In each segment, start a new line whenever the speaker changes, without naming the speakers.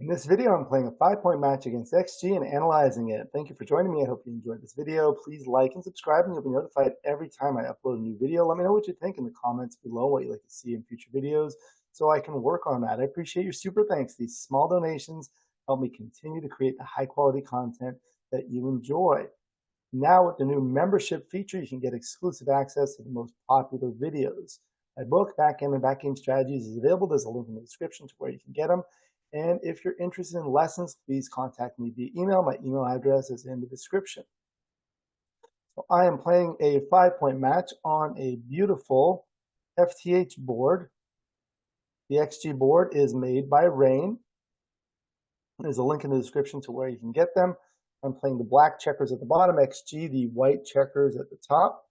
In this video, I'm playing a 5-point match against XG and analyzing it. Thank you for joining me. I hope you enjoyed this video. Please like and subscribe, and you'll be notified every time I upload a new video. Let me know what you think in the comments below, what you'd like to see in future videos, so I can work on that. I appreciate your super thanks. These small donations help me continue to create the high-quality content that you enjoy. Now, with the new membership feature, you can get exclusive access to the most popular videos. My book, Backgammon Backgame Strategies, is available. There's a link in the description to where you can get them. And if you're interested in lessons, please contact me via email. My email address is in the description. So I am playing a 5-point match on a beautiful FTH board. The XG board is made by Rain. There's a link in the description to where you can get them. I'm playing the black checkers at the bottom, XG, the white checkers at the top.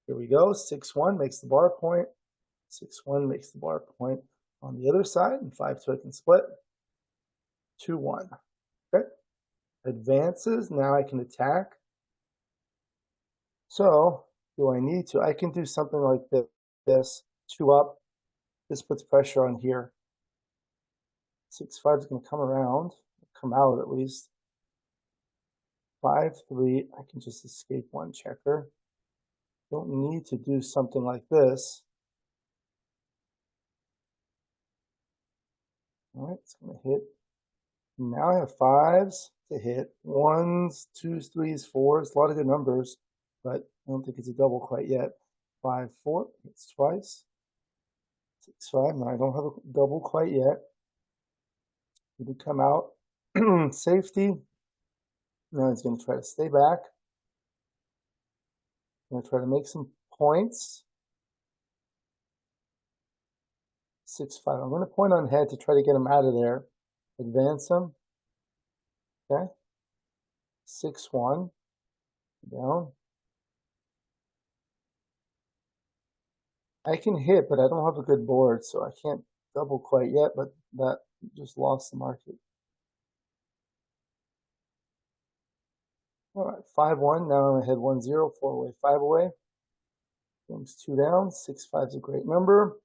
Here we go. 6-1 makes the bar point. 6-1 makes the bar point on the other side, and 5-2 I can split. 2-1. Okay. Advances. Now I can attack. So, do I need to? I can do something like this. 2 up. This puts pressure on here. 6-5 is going to come around. Come out at least. 5-3. I can just escape one checker. Don't need to do something like this. All right, it's going to hit. Now I have 5s to hit. 1s, 2s, 3s, 4s. A lot of good numbers, but I don't think it's a double quite yet. 5-4 hits twice. 6-5. Now I don't have a double quite yet. It would come out. Safety. Now he's going to try to stay back. I'm going to try to make some points. 6-5. I'm going to point on head to try to get him out of there. Advance him. Okay. 6-1. Down. I can hit, but I don't have a good board, so I can't double quite yet, but that just lost the market. All right, 5-1. Now I'm ahead 1-0, 4 away, 5 away. Game's 2 down. 6-5 is a great number.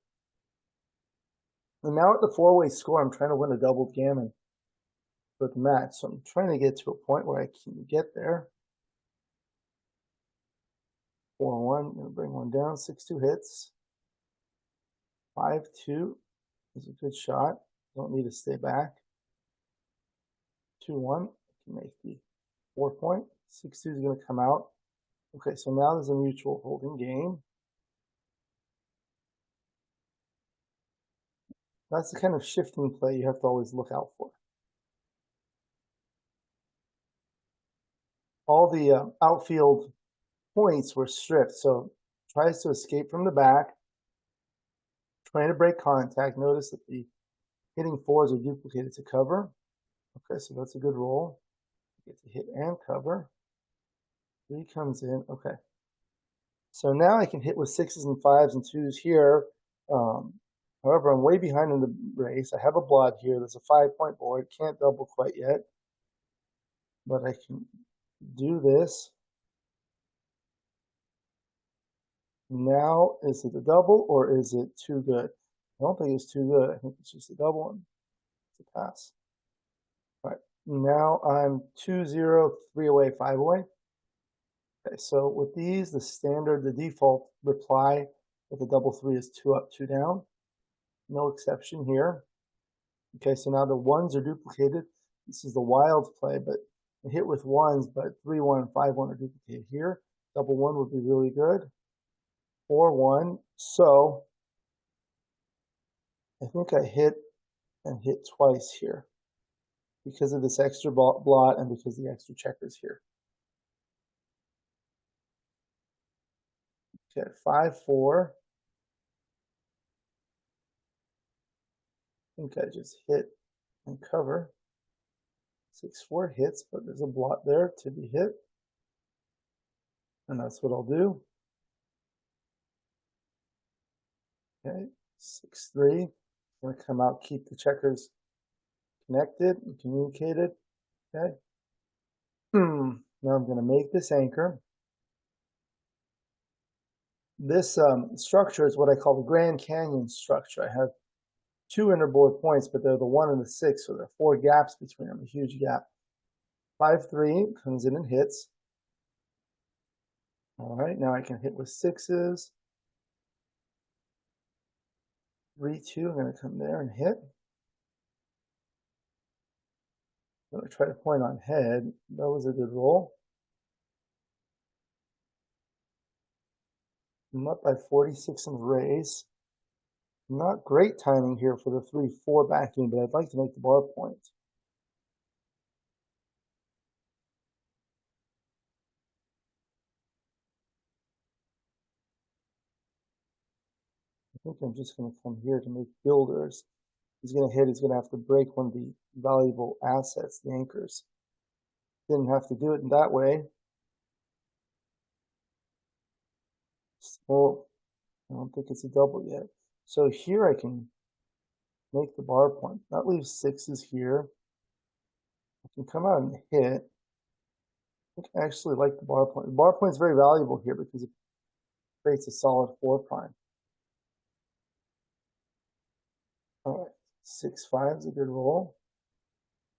And now at the 4-way score, I'm trying to win a doubled gammon for the match. So I'm trying to get to a point where I can get there. 4-1, I'm going to bring one down. 6-2 hits. 5-2 is a good shot. Don't need to stay back. 2-1, I can make the 4-point. 6-2 is going to come out. Okay, so now there's a mutual holding game. That's the kind of shifting play you have to always look out for. All the outfield points were stripped, so tries to escape from the back, trying to break contact. Notice that the hitting 4s are duplicated to cover. Okay, so that's a good roll. Get to hit and cover. 3 comes in. Okay. So now I can hit with 6s and 5s and 2s here. However, I'm way behind in the race. I have a blot here. There's a 5-point board. Can't double quite yet. But I can do this. Now, is it a double or is it too good? I don't think it's too good. I think it's just a double one. It's a pass. All right. Now I'm 2-0, 3 away, 5 away. Okay, so with these, the standard, the default reply with the double 3 is 2 up, 2 down. No exception here. Okay, so now the 1s are duplicated. This is the wild play, but I hit with 1s, but 3-1 and 5-1 are duplicated here. Double 1 would be really good. 4-1. So I think I hit and hit twice here because of this extra blot and because of the extra checkers here. Okay, 5-4. I think I just hit and cover. 6-4 hits, but there's a blot there to be hit. And that's what I'll do. Okay, 6-3. Going to come out, keep the checkers connected and communicated. Okay. Now I'm going to make this anchor. This structure is what I call the Grand Canyon structure. I have two interboard points, but they're the 1 and the 6, so there are 4 gaps between them, a huge gap. 5-3 comes in and hits. All right, now I can hit with 6s. 3-2, I'm going to come there and hit. I'm going to try to point on head. That was a good roll. I'm up by 46 in raise. Not great timing here for the 3-4 backing, but I'd like to make the bar point. I think I'm just going to come here to make builders. He's going to hit, he's going to have to break one of the valuable assets, the anchors. Didn't have to do it in that way. So I don't think it's a double yet. So here I can make the bar point. That leaves 6s here. I can come out and hit. I actually like the bar point. The bar point is very valuable here because it creates a solid 4 prime. All right, 6-5 is a good roll.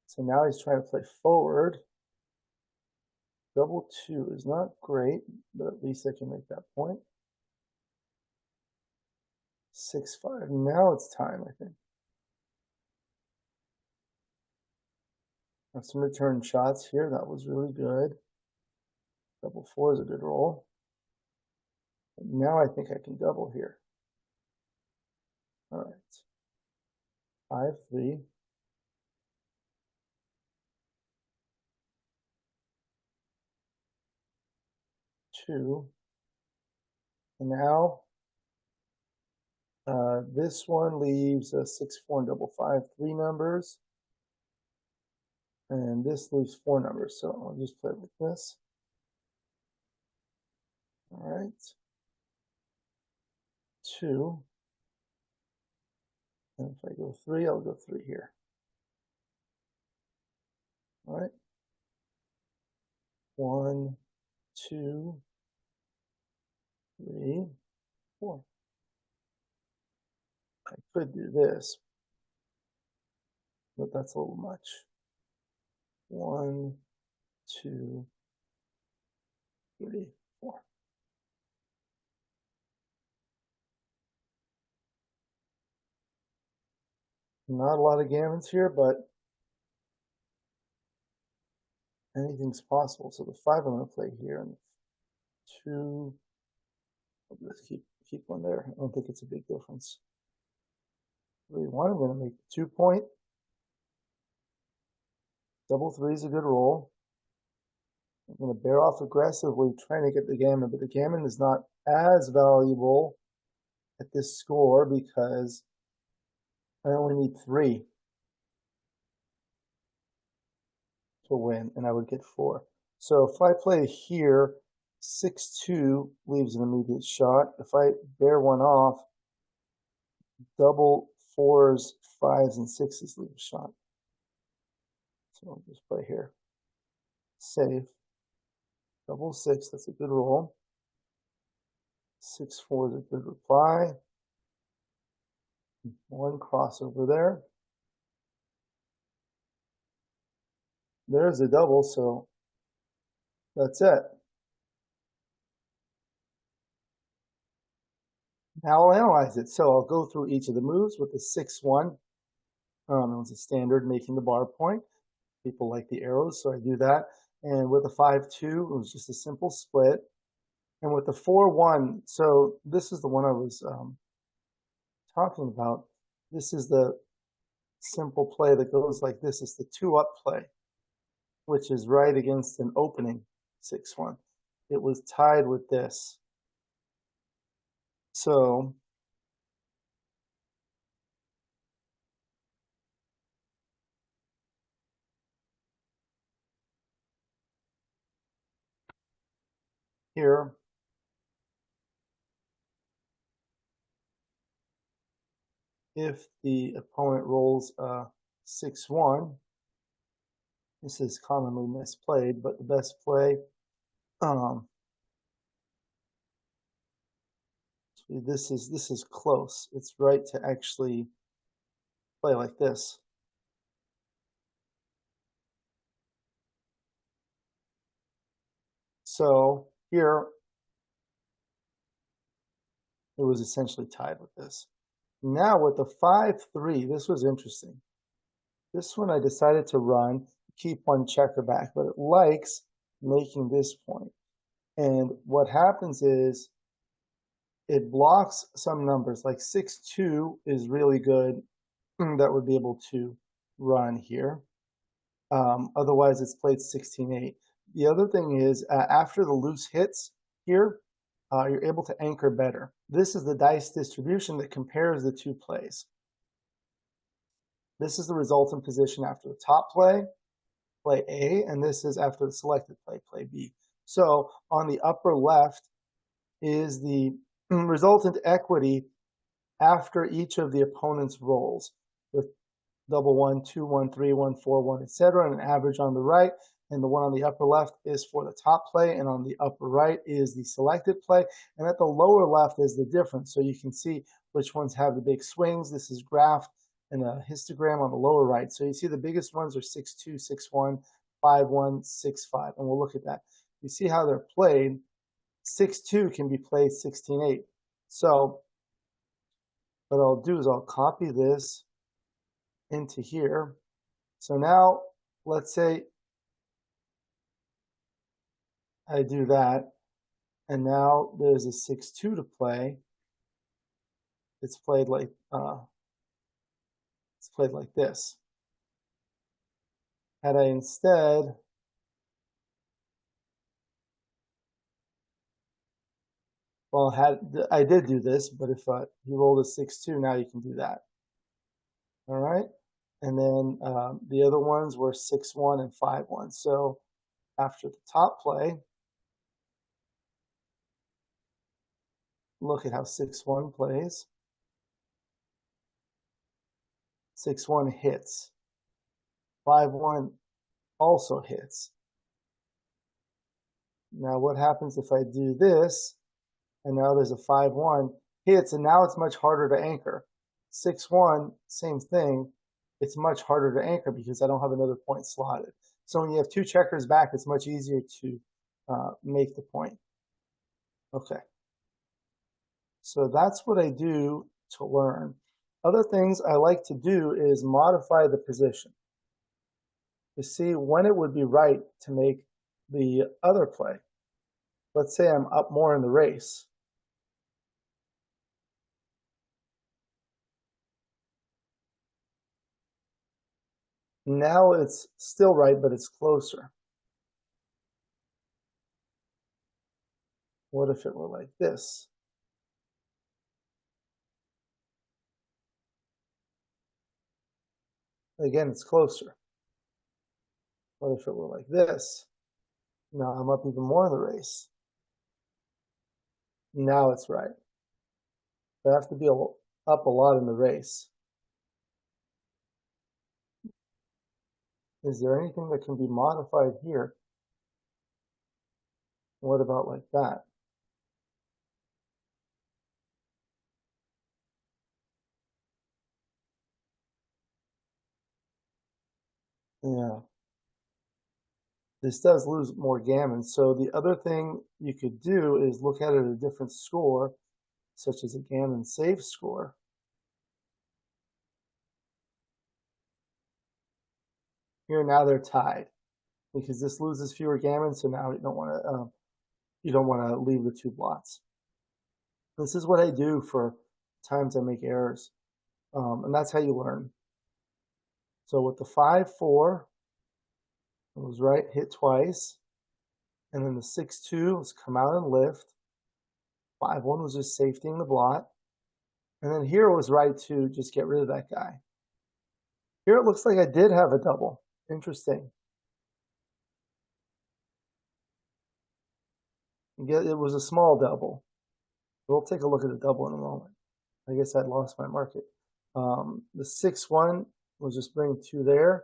So now he's trying to play forward. Double 2 is not great, but at least I can make that point. 6-5. Now it's time, I think. Have some return shots here. That was really good. Double 4 is a good roll. And now I think I can double here. All right. 5-3. 2. And now this one leaves a 6-4 and double 5, 3 numbers. And this leaves 4 numbers. So I'll just play with this. All right. 2. And if I go 3, I'll go 3 here. All right. 1, 2, 3, 4. I could do this, but that's a little much. 1, 2, 3, 4. Not a lot of gammons here, but anything's possible. So the 5 I'm going to play here, and 2. I'll just keep one there. I don't think it's a big difference. 3-1. I'm going to make the 2 point. Double 3 is a good roll. I'm going to bear off aggressively, trying to get the gammon, but the gammon is not as valuable at this score because I only need 3 to win, and I would get 4. So if I play here, 6-2 leaves an immediate shot. If I bear one off, double 4s, 5s, and 6s leave a shot. So I'll just play here. Save. Double 6, that's a good roll. 6-4 is a good reply. 1 crossover there. There's a double, so that's it. Now I'll analyze it. So I'll go through each of the moves with the 6-1. It was a standard making the bar point. People like the arrows, so I do that. And with the 5-2, it was just a simple split. And with the 4-1, so this is the one I was talking about. This is the simple play that goes like this. It's the 2-up play, which is right against an opening 6-1. It was tied with this. So here, if the opponent rolls a 6-1, this is commonly misplayed, but the best play, this is close. It's right to actually play like this. So here, it was essentially tied with this. Now with the 5-3, this was interesting. This one I decided to run, keep one checker back, but it likes making this point. And what happens is it blocks some numbers, like 6-2 is really good. That would be able to run here. Otherwise, it's played 16-8. The other thing is after the loose hits here, you're able to anchor better. This is the dice distribution that compares the two plays. This is the resultant position after the top play, play A, and this is after the selected play, play B. So on the upper left is the resultant equity after each of the opponent's rolls, with double 1, 2, 1, 3, 1, 4, 1, etc., and an average on the right. And the one on the upper left is for the top play, and on the upper right is the selected play. And at the lower left is the difference. So you can see which ones have the big swings. This is graphed in a histogram on the lower right. So you see the biggest ones are 6-2, 6-1, 5-1, 6-5. And we'll look at that. You see how they're played. 6-2 can be played 16-8. So what I'll do is I'll copy this into here. So now let's say I do that, and now there's a 6-2 to play. It's played like this. Had I instead I did do this, but if you rolled a 6-2, now you can do that. All right, and then the other ones were 6-1 and 5-1. So after the top play, look at how 6-1 plays. 6-1 hits. 5-1 also hits. Now what happens if I do this, and now there's a 5-1 hits, and now it's much harder to anchor. 6-1, same thing. It's much harder to anchor because I don't have another point slotted. So when you have two checkers back, it's much easier to make the point. Okay. So that's what I do to learn. Other things I like to do is modify the position to see when it would be right to make the other play. Let's say I'm up more in the race. Now it's still right, but it's closer. What if it were like this? Again, it's closer. What if it were like this? Now I'm up even more in the race. Now it's right. I have to be up a lot in the race. Is there anything that can be modified here? What about like that? Yeah. This does lose more gammon. So the other thing you could do is look at it at a different score, such as a gammon save score. Here now they're tied because this loses fewer gammon. So now you don't want to leave the two blots. This is what I do for times I make errors, and that's how you learn. So with the 5-4, it was right, hit twice. And then the 6-2 was come out and lift. 5-1 was just safetying the blot. And then here it was right to just get rid of that guy. Here it looks like I did have a double. Interesting. It was a small double. We'll take a look at the double in a moment. I guess I'd lost my market. The 6-1 was just bringing 2 there.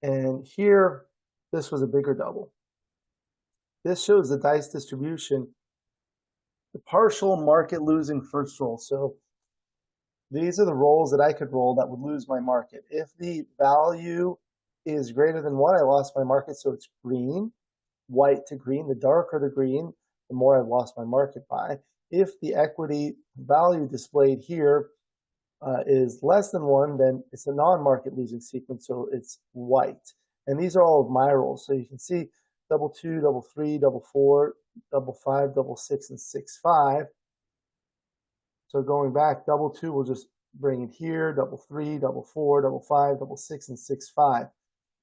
And here, this was a bigger double. This shows the dice distribution, the partial market losing first roll. So These are the rolls that I could roll that would lose my market. If the value is greater than 1, I lost my market, so it's green, white to green. The darker the green, the more I've lost my market by. If the equity value displayed here is less than 1, then it's a non-market losing sequence, so it's white. And these are all of my rolls. So you can see double 2, double 3, double 4, double 5, double 6, and 6, 5. So going back, double 2, we'll just bring it here, double 3, double 4, double 5, double 6, and 6, 5.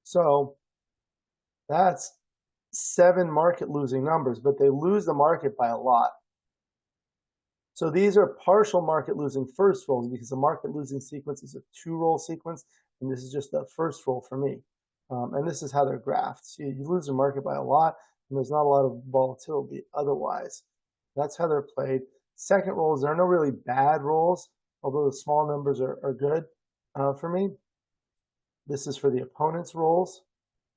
So that's 7 market losing numbers, but they lose the market by a lot. So these are partial market losing first rolls because the market losing sequence is a 2-roll sequence, and this is just the first roll for me. And this is how they're graphed. So you lose the market by a lot, and there's not a lot of volatility otherwise. That's how they're played. Second rolls, there are no really bad rolls, although the small numbers are good for me. This is for the opponent's rolls,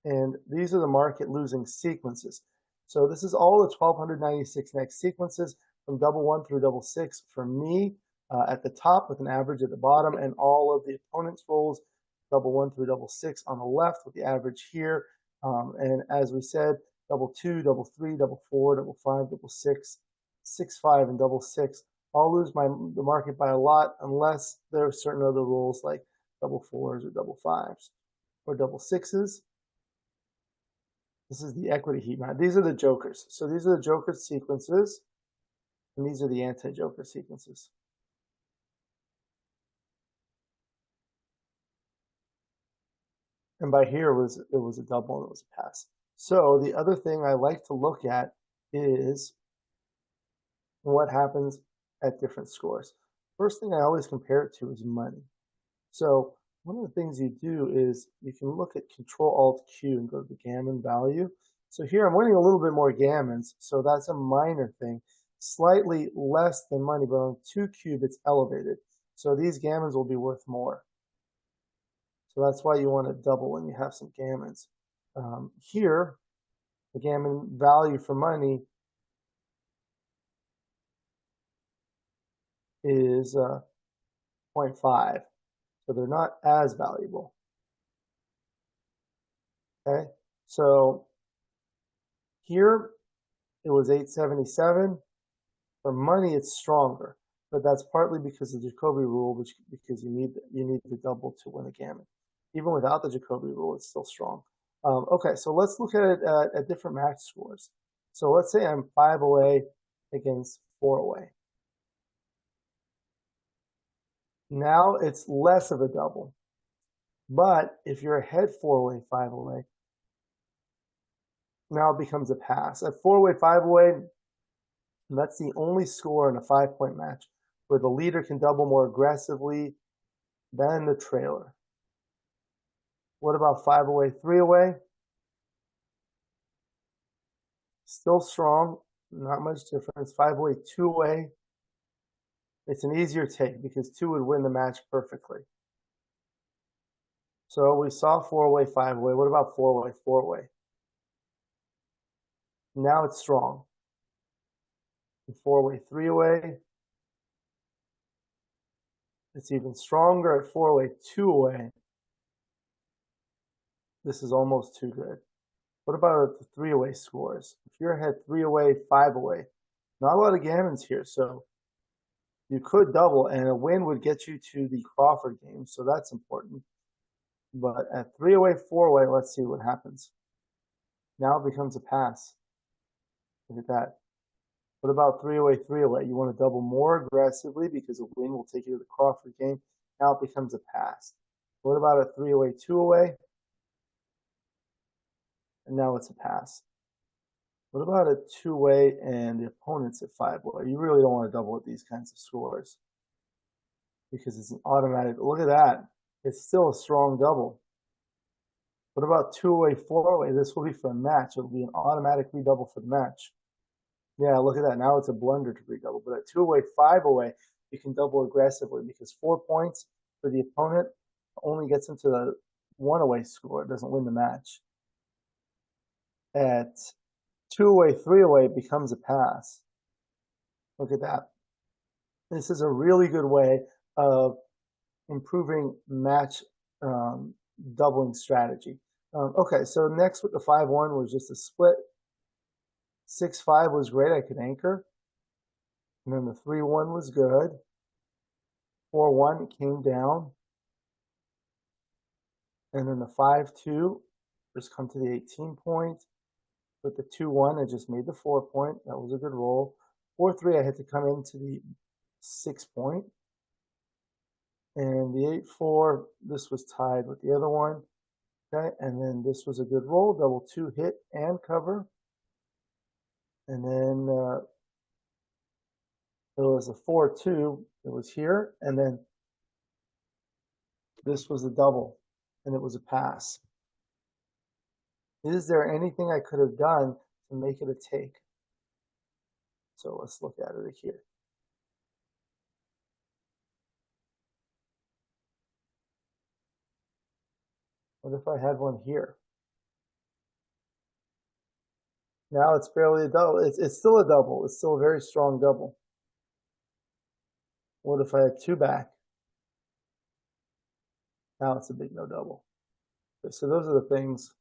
and these are the market losing sequences. So this is all the 1296 next sequences from double 1 through double 6 for me at the top with an average at the bottom, and all of the opponent's rolls double 1 through double 6 on the left with the average here. And as we said, double 2, double 3, double 4, double 5, double 6, 6, 5, and double 6. I'll lose the market by a lot unless there are certain other rules like double 4s or double 5s or double 6s. This is the equity heat map. These are the jokers. So these are the joker sequences, and these are the anti-joker sequences. And by here it was a double and it was a pass. So the other thing I like to look at is what happens at different scores. First thing I always compare it to is money. So one of the things you do is you can look at Control-Alt-Q and go to the gammon value. So here I'm winning a little bit more gammons, so that's a minor thing. Slightly less than money, but on 2 cube it's elevated. So these gammons will be worth more. So that's why you want to double when you have some gammons. Here, the gammon value for money is 0.5. So they're not as valuable. Okay, so here it was 877. For money, it's stronger, but that's partly because of the Jacobi rule, because you need the double to win a gammon. Even without the Jacobi rule, it's still strong. Okay, so let's look at it at different match scores. So let's say I'm 5 away against 4 away. Now it's less of a double. But if you're ahead 4 away, 5 away, now it becomes a pass. At 4 away, 5 away, that's the only score in a 5-point match where the leader can double more aggressively than the trailer. What about 5 away, 3 away? Still strong, not much difference. 5 away, 2 away. It's an easier take because 2 would win the match perfectly. So we saw 4 away, 5 away. What about 4 away, 4 away? Now it's strong. 4 away, 3 away. It's even stronger at 4 away, 2 away. This is almost too good. What about the 3 away scores? If you're ahead 3 away, 5 away, not a lot of gammons here, so you could double, and a win would get you to the Crawford game, so that's important. But at 3 away, 4 away, let's see what happens. Now it becomes a pass. Look at that. What about 3 away, 3 away? You want to double more aggressively because a win will take you to the Crawford game. Now it becomes a pass. What about a 3 away, 2 away? And now it's a pass. What about a 2 away and the opponent's at 5 away? You really don't want to double at these kinds of scores because it's an automatic. Look at that. It's still a strong double. What about 2 away, 4 away? This will be for a match. It'll be an automatic redouble for the match. Yeah, look at that. Now it's a blunder to redouble. But at 2 away, 5 away, you can double aggressively because 4 points for the opponent only gets into the 1 away score. It doesn't win the match. At 2 away, 3 away, it becomes a pass. Look at that. This is a really good way of improving match doubling strategy. Okay, so next with the 5-1 was just a split. 6-5 was great, I could anchor. And then the 3-1 was good. 4-1 came down. And then the 5-2 just come to the 18 point. With the 2-1, I just made the 4 point. That was a good roll. 4-3, I had to come into the 6 point. And the 8-4, this was tied with the other one. Okay, and then this was a good roll, double 2 hit and cover. And then it was a 4-2, it was here, and then this was a double, and it was a pass. Is there anything I could have done to make it a take? So let's look at it here. What if I had one here? Now it's barely a double. It's still a double. It's still a very strong double. What if I had 2 back? Now it's a big no double. Okay, so those are the things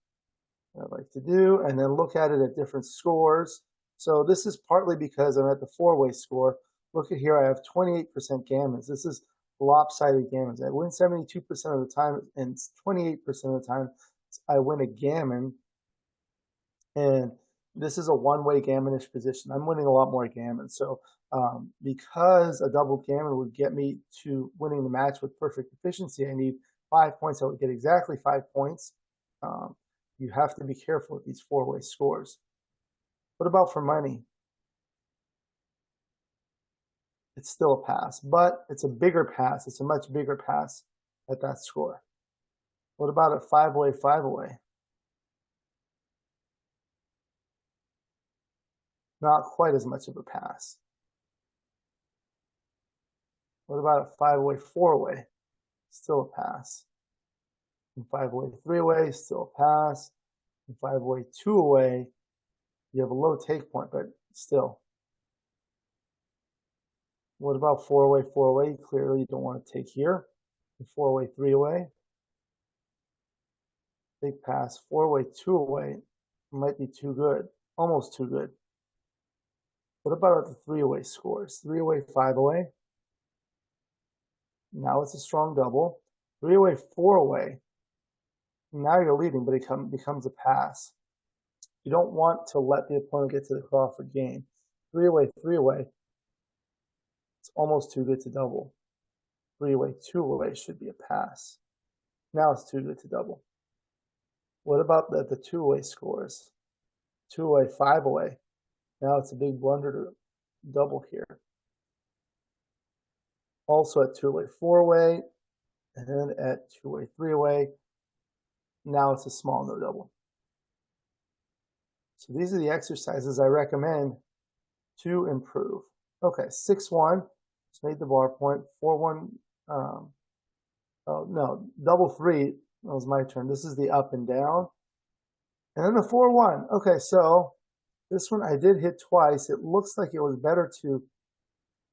I like to do, and then look at it at different scores. So this is partly because I'm at the 4-way score. Look at here, I have 28% gammons. This is lopsided gammons. I win 72% of the time, and 28% of the time I win a gammon. And this is a one-way gammonish position. I'm winning a lot more gammon. So because a double gammon would get me to winning the match with perfect efficiency, I need 5 points. I would get exactly 5 points. You have to be careful with these 4-way scores. What about for money? It's still a pass, but it's a bigger pass. It's a much bigger pass at that score. What about a 5-way, 5-away? Not quite as much of a pass. What about a 5-way, 4-way? Still a pass. And 5-way, 3-way, still a pass. And 5-way, 2-away, you have a low take point, but still. What about 4-way, 4-away? Clearly, you don't want to take here. 4-way, 3-away. Big pass. 4-way, 2-away might be too good, almost too good. What about the 3-away scores? 3-away, 5-away. Now it's a strong double. 3-away, 4-away. Now you're leading, but it becomes a pass. You don't want to let the opponent get to the Crawford game. 3-away, 3-away. It's almost too good to double. 3-away, 2-away should be a pass. Now it's too good to double. What about the 2-away scores? 2-away, 5-away. Now it's a big blunder to double here. Also at 2-away, 4-away, and then at 2-away, 3-away. Now it's a small no double. So these are the exercises I recommend to improve. Okay, 6-1, just made the bar point. 4-1, oh no, double 3, that was my turn. This is the up and down. And then the 4-1. Okay, so this one I did hit twice. It looks like it was better to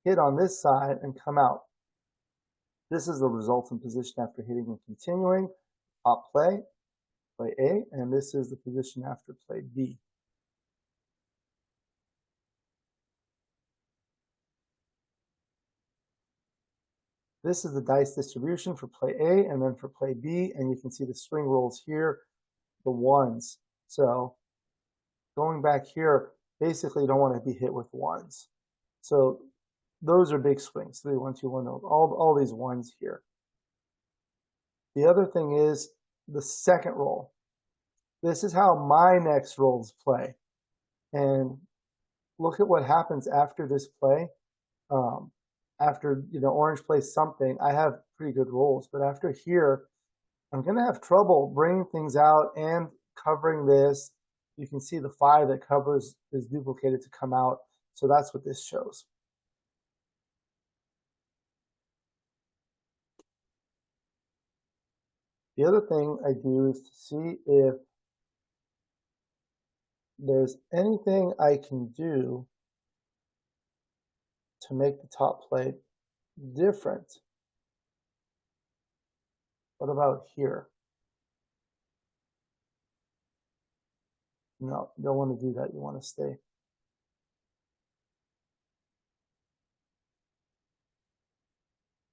hit on this side and come out. This is the resultant position after hitting and continuing. Top play, play A, and this is the position after play B. This is the dice distribution for play A and then for play B, and you can see the string rolls here, the ones. So going back here, basically you don't want to be hit with ones. So those are big swings, 3, 1, 2, 1, all these ones here. The other thing is the second roll. This is how my next rolls play. And look at what happens after this play. After, orange plays something, I have pretty good rolls. But after here, I'm going to have trouble bringing things out and covering this. You can see the 5 that covers is duplicated to come out. So that's what this shows. The other thing I do is to see if there's anything I can do to make the top play different. What about here? No, you don't want to do that. You want to stay.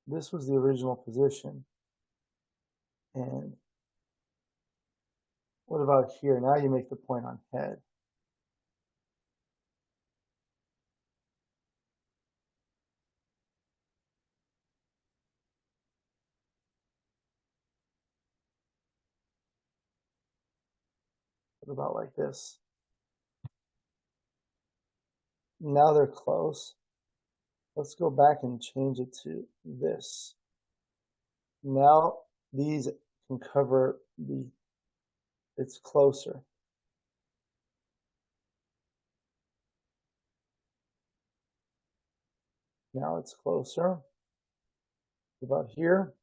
This was the original position. And what about here? Now you make the point on head. What about like this? Now they're close. Let's go back and change it to this. Now these can cover it's closer. Now it's closer. About here.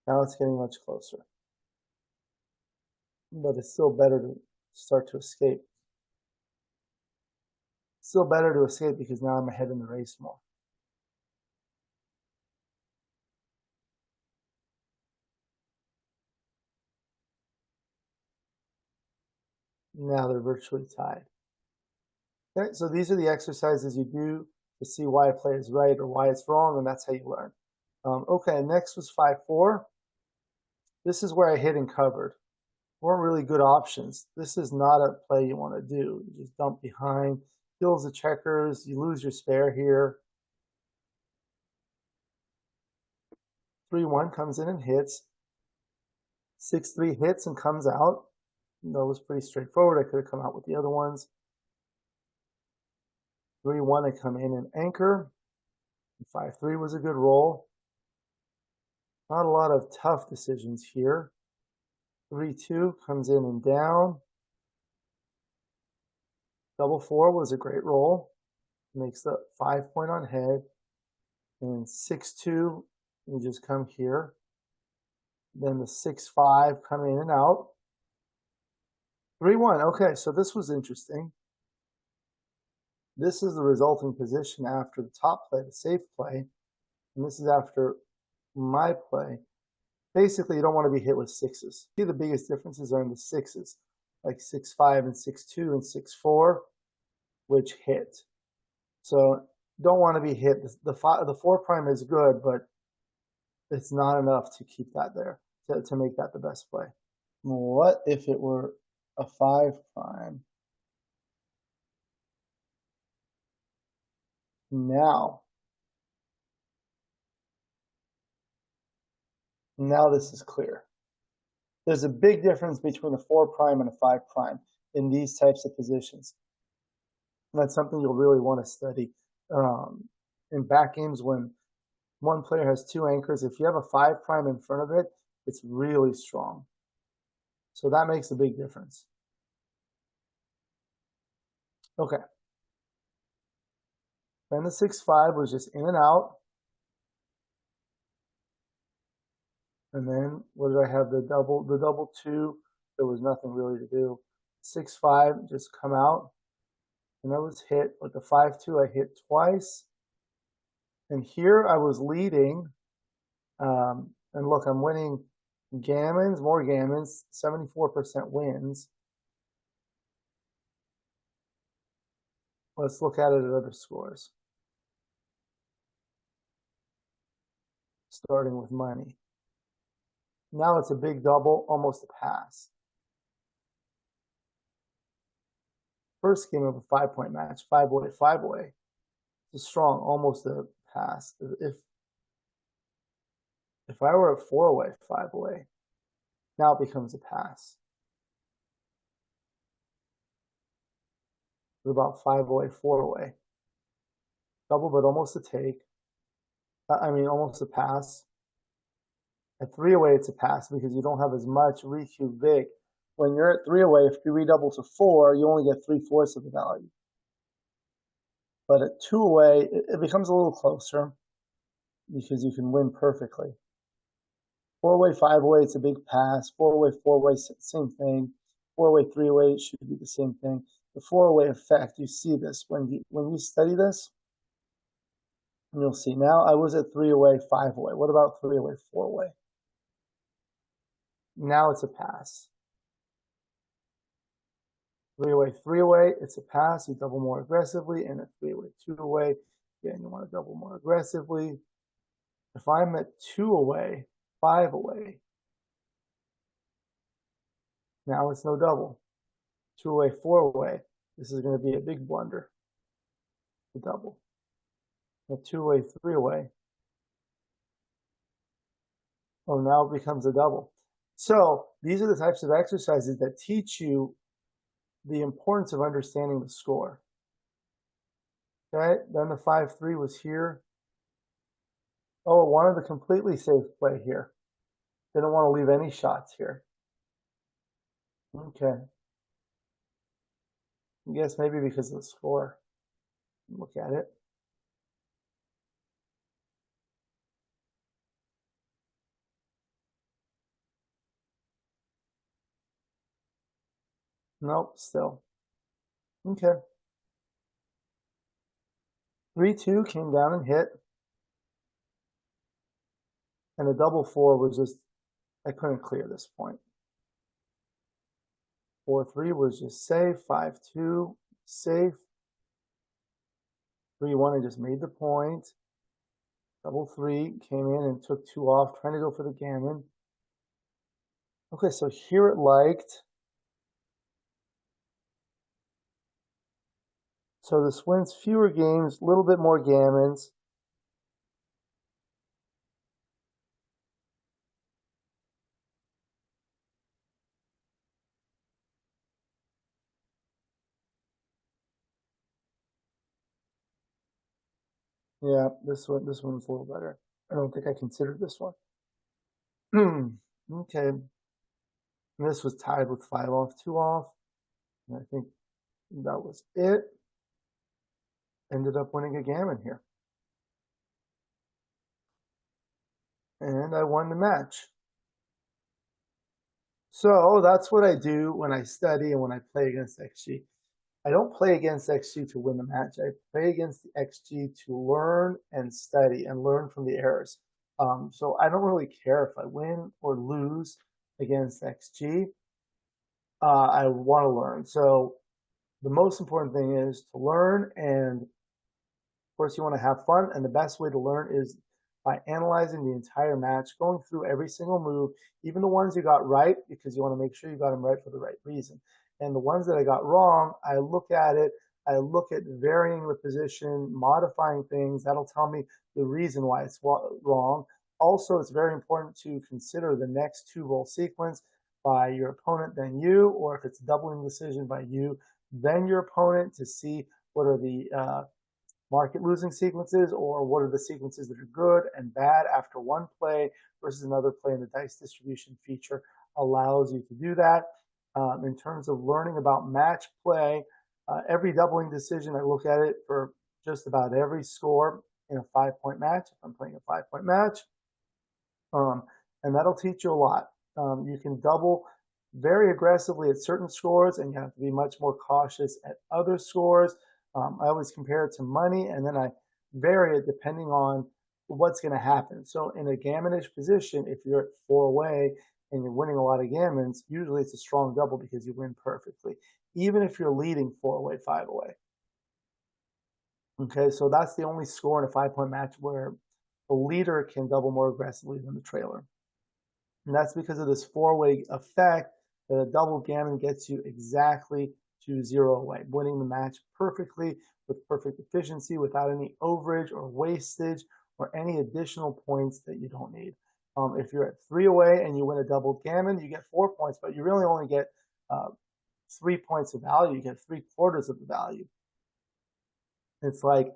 Now it's getting much closer. But it's still better to start to escape. Still better to escape because now I'm ahead in the race more. Now they're virtually tied. Okay, so these are the exercises you do to see why a play is right or why it's wrong, and that's how you learn. Okay, next was 5-4. This is where I hit and covered. Weren't really good options. This is not a play you want to do. You just dump behind, kills the checkers, you lose your spare here. 3-1 comes in and hits. 6-3 hits and comes out. That was pretty straightforward. I could have come out with the other ones. 3-1, I come in and anchor. 5-3 was a good roll. Not a lot of tough decisions here. 3-2 comes in and down. 4-4 was a great roll. Makes the 5-point on head. And 6-2, you just come here. Then the 6-5 come in and out. 3-1, okay, so this was interesting. This is the resulting position after the top play, the safe play. And this is after my play. Basically, you don't want to be hit with sixes. See, the biggest differences are in the sixes, like 6-5 and 6-2 and 6-4, which hit. So don't want to be hit. The 4 prime is good, but it's not enough to keep that there, to make that the best play. What if it were a 5 prime? Now this is clear. There's a big difference between a 4 prime and a 5 prime in these types of positions. And that's something you'll really want to study. In back games, when one player has 2 anchors, if you have a 5 prime in front of it, it's really strong. So that makes a big difference. Okay. Then the 6-5 was just in and out. And then what did I have? The double 2, there was nothing really to do. 6-5 just come out. And I was hit with the 5-2. I hit twice. And here I was leading. And look, I'm winning gammons, more gammons, 74% wins. Let's look at it at other scores. Starting with money. Now it's a big double, almost a pass. First game of a 5-point match, 5-way, 5-way. It's a strong, almost a pass. If I were a 4-way, 5-way, now it becomes a pass. It's about 5-way, 4-way. Double, but almost a take. Almost a pass. At 3-away, it's a pass because you don't have as much recoup vig. When you're at 3-away, if you redouble to 4, you only get 3/4 of the value. But at 2-away, it becomes a little closer because you can win perfectly. 4-way, 5-away, it's a big pass. 4-away, 4-way, same thing. 4-away, 3-away, it should be the same thing. The 4-away effect, you see this when you study this. And you'll see now I was at 3 away, 5 away. What about 3 away, 4 away? Now it's a pass. 3 away, 3 away, it's a pass. You double more aggressively, and at 3 away, 2 away, again, you want to double more aggressively. If I'm at 2 away, 5 away, now it's no double. 2 away, 4 away, this is going to be a big blunder. The double. At 2 away, 3 away, oh, now it becomes a double. So these are the types of exercises that teach you the importance of understanding the score. Okay, then the 5-3 was here. Oh, it wanted the completely safe play here. Didn't want to leave any shots here. Okay. I guess maybe because of the score. Look at it. Nope, still. Okay. 3-2 came down and hit. And the double 4 was just, I couldn't clear this point. 4-3 was just safe. 5-2, safe. 3-1, I just made the point. Double 3 came in and took 2 off, trying to go for the gammon. Okay, so here it liked. So this wins fewer games, a little bit more gammons. Yeah, this one's a little better. I don't think I considered this one. Okay. And this was tied with 5 off, 2 off. And I think that was it. Ended up winning a gammon here. And I won the match. So that's what I do when I study and when I play against XG. I don't play against XG to win the match. I play against the XG to learn and study and learn from the errors. So I don't really care if I win or lose against XG. I want to learn. So the most important thing is to learn, and of course you want to have fun. And the best way to learn is by analyzing the entire match, going through every single move, even the ones you got right, because you want to make sure you got them right for the right reason. And the ones that I got wrong, I look at it, I look at varying the position, modifying things. That'll tell me the reason why it's wrong. Also, it's very important to consider the next 2-roll sequence by your opponent, then you, or if it's doubling decision by you, then your opponent, to see what are the market losing sequences, or what are the sequences that are good and bad after one play versus another play. And the dice distribution feature allows you to do that. In terms of learning about match play, every doubling decision, I look at it for just about every score in a 5-point match, if I'm playing a 5-point match. And that'll teach you a lot. You can double very aggressively at certain scores, and you have to be much more cautious at other scores. I always compare it to money, and then I vary it depending on what's going to happen. So in a gammonish position, if you're at 4 away and you're winning a lot of gammons, usually it's a strong double because you win perfectly, even if you're leading 4 away, 5 away. Okay, so that's the only score in a 5-point match where the leader can double more aggressively than the trailer. And that's because of this 4-way effect that a double gammon gets you exactly to 0 away, winning the match perfectly with perfect efficiency without any overage or wastage or any additional points that you don't need. If you're at 3 away and you win a double gammon, you get 4 points, but you really only get 3 points of value. You get 3/4 of the value. It's like,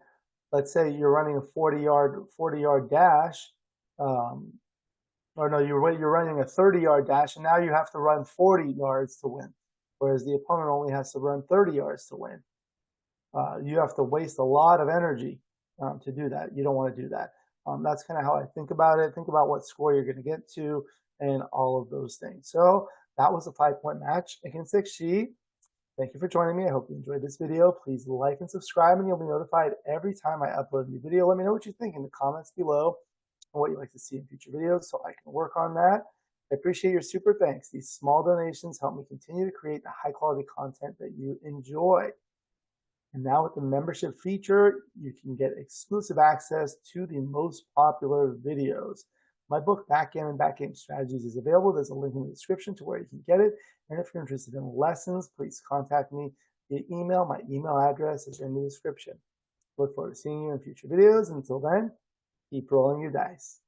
let's say you're running a 40-yard dash, or no, you're running a 30-yard dash, and now you have to run 40 yards to win, whereas the opponent only has to run 30 yards to win. You have to waste a lot of energy to do that. You don't want to do that. That's kind of how I think about it. Think about what score you're going to get to and all of those things. So that was a 5-point match against XG. Thank you for joining me. I hope you enjoyed this video. Please like and subscribe, and you'll be notified every time I upload a new video. Let me know what you think in the comments below and what you'd like to see in future videos so I can work on that. I appreciate your super thanks. These small donations help me continue to create the high quality content that you enjoy. And now with the membership feature, you can get exclusive access to the most popular videos. My book, Backgammon Backgame Strategies, is available. There's a link in the description to where you can get it. And if you're interested in lessons, please contact me via email. My email address is in the description. Look forward to seeing you in future videos. Until then, keep rolling your dice.